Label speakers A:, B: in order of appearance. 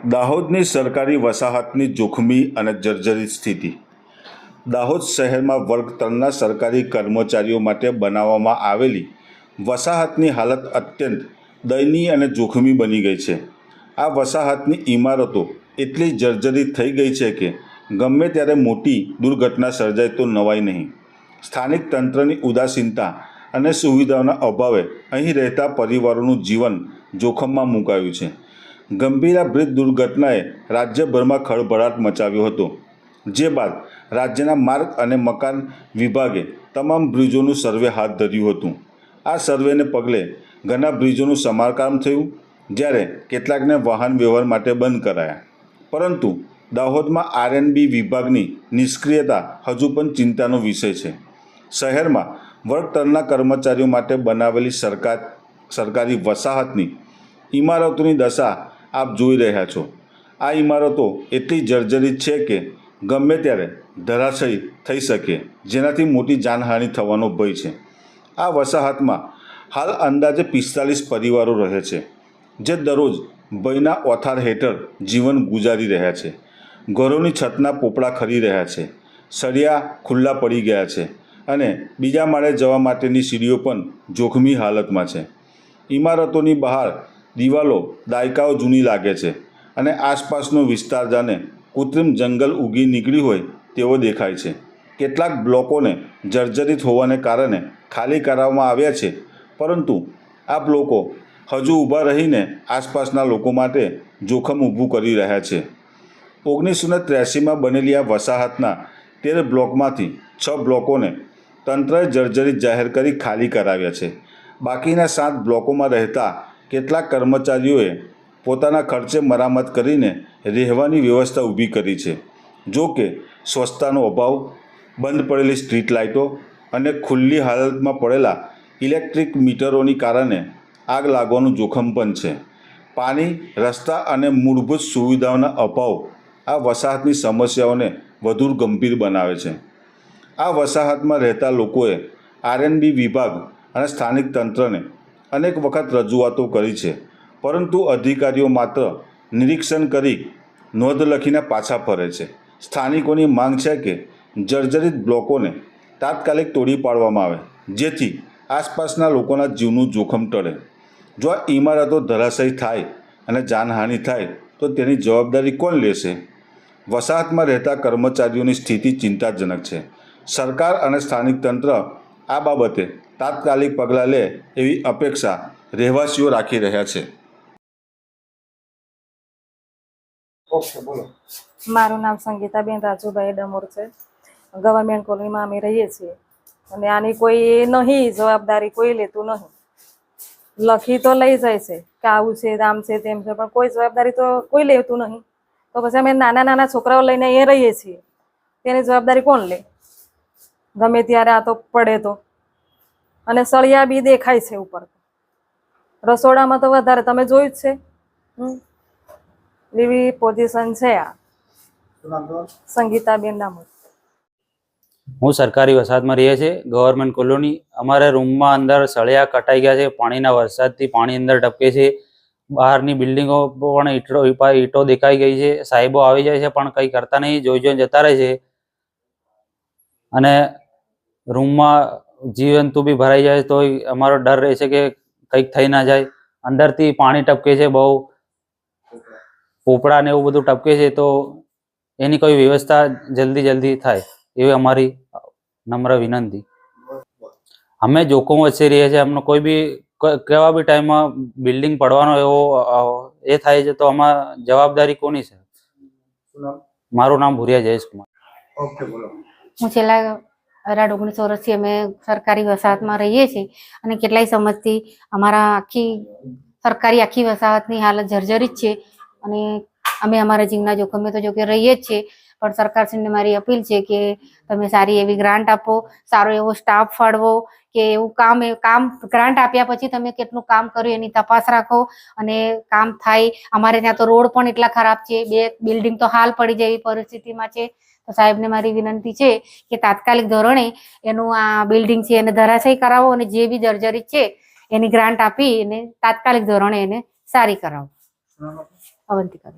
A: દાહોદની સરકારી વસાહતની જોખમી અને જર્જરિત સ્થિતિ। દાહોદ શહેરમાં વર્ગ 3ના સરકારી કર્મચારીઓ માટે બનાવવામાં આવેલી વસાહતની હાલત અત્યંત દયનીય અને જોખમી બની ગઈ છે। આ વસાહતની ઇમારતો એટલી જર્જરિત થઈ ગઈ છે કે ગમે ત્યારે મોટી દુર્ઘટના સર્જાય તો નવાય નહીં। સ્થાનિક તંત્રની ઉદાસીનતા અને સુવિધાઓના અભાવે અહીં રહેતા પરિવારોનું જીવન જોખમમાં મુકાયું છે। ગંભીરા બ્રિજ દુર્ઘટનાએ રાજ્યભરમાં ખળભળાટ મચાવ્યો હતો, જે બાદ રાજ્યના માર્ગ અને મકાન વિભાગે તમામ બ્રિજોનું સર્વે હાથ ધર્યું હતું। આ સર્વેને પગલે ઘણા બ્રિજોનું સમારકામ થયું, જ્યારે કેટલાકને વાહન વ્યવહાર માટે બંધ કરાયા। પરંતુ દાહોદમાં આરએનબી વિભાગની નિષ્ક્રિયતા હજુ પણ ચિંતાનો વિષય છે। શહેરમાં વર્ગ 3ના કર્મચારીઓ માટે બનાવેલી સરકારી વસાહતની ઇમારતોની દશા આપ જોઈ રહ્યા છો। આ ઇમારતો એટલી જર્જરિત છે કે ગમે ત્યારે ધરાશયી થઈ શકે, જેનાથી મોટી જાનહાનિ થવાનો ભય છે। આ વસાહતમાં હાલ અંદાજે 45 પરિવારો રહે છે, જે દરરોજ ભયના ઓથાર હેઠળ જીવન ગુજારી રહ્યા છે। ઘરોની છતના પોપડા ખરી રહ્યા છે, સળિયા ખુલ્લા પડી ગયા છે અને બીજા માળે જવા માટેની સીડીઓ પણ જોખમી હાલતમાં છે। ઇમારતોની બહાર દિવાલો દાયકાઓ જૂની લાગે છે અને આસપાસનો વિસ્તાર જાણે કૃત્રિમ જંગલ ઉગી નીકળ્યું હોય તેવો દેખાય છે। કેટલાક બ્લોકોને જર્જરિત હોવાને કારણે ખાલી કરાવવામાં આવ્યા છે, પરંતુ આ બ્લોકો હજુ ઊભા રહીને આસપાસના લોકો માટે જોખમ ઊભું કરી રહ્યા છે। 1983માં બનેલી આ વસાહતના 13 બ્લોકમાંથી 6 બ્લોકોને તંત્રએ જર્જરિત જાહેર કરી ખાલી કરાવ્યા છે। બાકીના 7 બ્લોકોમાં રહેતા કેટલાક કર્મચારીઓએ પોતાના ખર્ચે મરામત કરીને રહેવાની વ્યવસ્થા ઊભી કરી છે। જો કે સ્વચ્છતાનો અભાવ, બંધ પડેલી સ્ટ્રીટ લાઇટો અને ખુલ્લી હાલતમાં પડેલા ઇલેક્ટ્રિક મીટરોની કારણે આગ લાગવાનું જોખમ પણ છે। પાણી, રસ્તા અને મૂળભૂત સુવિધાઓના અભાવ આ વસાહતની સમસ્યાઓને વધુ ગંભીર બનાવે છે। આ વસાહતમાં રહેતા લોકોએ આરએનબી વિભાગ અને સ્થાનિક તંત્રને અનેક વખત રજૂઆતો કરી છે, પરંતુ અધિકારીઓ માત્ર નિરીક્ષણ કરી નોંધ લખીને પાછા ફરે છે। સ્થાનિકોની માંગ છે કે જર્જરિત બ્લોકોને તાત્કાલિક તોડી પાડવામાં આવે, જેથી આસપાસના લોકોના જીવનું જોખમ ટળે। જો આ ઇમારતો ધરાશાયી થાય અને જાનહાનિ થાય તો તેની જવાબદારી કોણ લેશે? વસાહતમાં રહેતા કર્મચારીઓની સ્થિતિ ચિંતાજનક છે। સરકાર અને સ્થાનિક તંત્ર આ બાબતે તાત્કાલિક પગલાં લે એવી અપેક્ષા રહેવાસીઓ રાખી રહ્યા છે।
B: મારું નામ સંગીતાબેન રાજુભાઈ ડમોર છે। ગવર્મેન્ટ કોલોનીમાં અમે રહીએ છીએ અને આની કોઈ નહીં જવાબદારી કોઈ લેતું નહીં। લખી તો લઈ જાય છે કે આવું છે, આમ છે, તેમ છે, પણ કોઈ જવાબદારી તો કોઈ લેતું નહીં। તો પછી અમે નાના નાના છોકરાઓ લઈને અહીંયા રહીએ છીએ, તેની જવાબદારી કોણ લે? ગમે ત્યારે આ તો પડે તો, અને સળિયા બી દેખાય છે ઉપર। રસોડામાં તો વધારે તમે જોયું જ છે। એવી પોઝિશન છે આ। સંગીતાબેન નામ।
C: હું સરકારી વસાહતમાં રહીએ છીએ, ગવર્મેન્ટ કોલોની। અમારા રૂમમાં અંદર સળિયા કટાઈ ગયા છે, પાણીના વરસાદથી પાણી અંદર ટપકે છે। બહારની બિલ્ડિંગો પણ ઈંટો દેખાઈ ગઈ છે। સાહેબો આવી જાય છે પણ કંઈ કરતા નહીં, જોઈ જતા રહે છે। અને રૂમમાં જીવજંતુ બી ભરાઈ જાય તો અમારો ડર રહે છે કે કંઈક થઈ ના જાય। અંદરથી પાણી ટપકે છે, બહુ પોપડા ને એવું બધું ટપકે છે, તો એની કોઈ વ્યવસ્થા જલ્દી થાય એવી અમારી નમ્ર વિનંતી। અમે જોખમ વચ્ચે રહીએ છીએ। અમને કોઈ બી કેવા બી ટાઈમમાં બિલ્ડિંગ પડવાનો એવો એ થાય છે, તો આમાં જવાબદારી કોની છે? મારું નામ ભુરિયા જયેશ કુમાર।
D: હું છેલ્લા 18-19 વર્ષથી અમે સરકારી વસાહતમાં રહીએ છીએ અને કેટલાય સમજથી અમારા આખી વસાહતની હાલત જર્જરિત છે અને અમે અમારા જીવના જોખમે તો જોકે રહીએ જ છીએ, પણ સરકારશ્રીને મારી અપીલ છે કે તમે સારી એવી ગ્રાન્ટ આપો, સારો એવો સ્ટાફ ફાળવો, કે એવું કામ ગ્રાન્ટ આપ્યા પછી તમે કેટલું કામ કર્યું એની તપાસ રાખો અને કામ થાય। અમારે ત્યાં તો રોડ પણ એટલા ખરાબ છે, 2 બિલ્ડિંગ તો હાલ પડી જેવી પરિસ્થિતિમાં છે। તો સાહેબને મારી વિનંતી છે કે તાત્કાલિક ધોરણે એનું આ બિલ્ડિંગ છે એને ધરાશાયી કરાવો અને જે બી જર્જરિત છે એની ગ્રાન્ટ આપી અને તાત્કાલિક ધોરણે એને સારી કરાવો। અવંતિકા।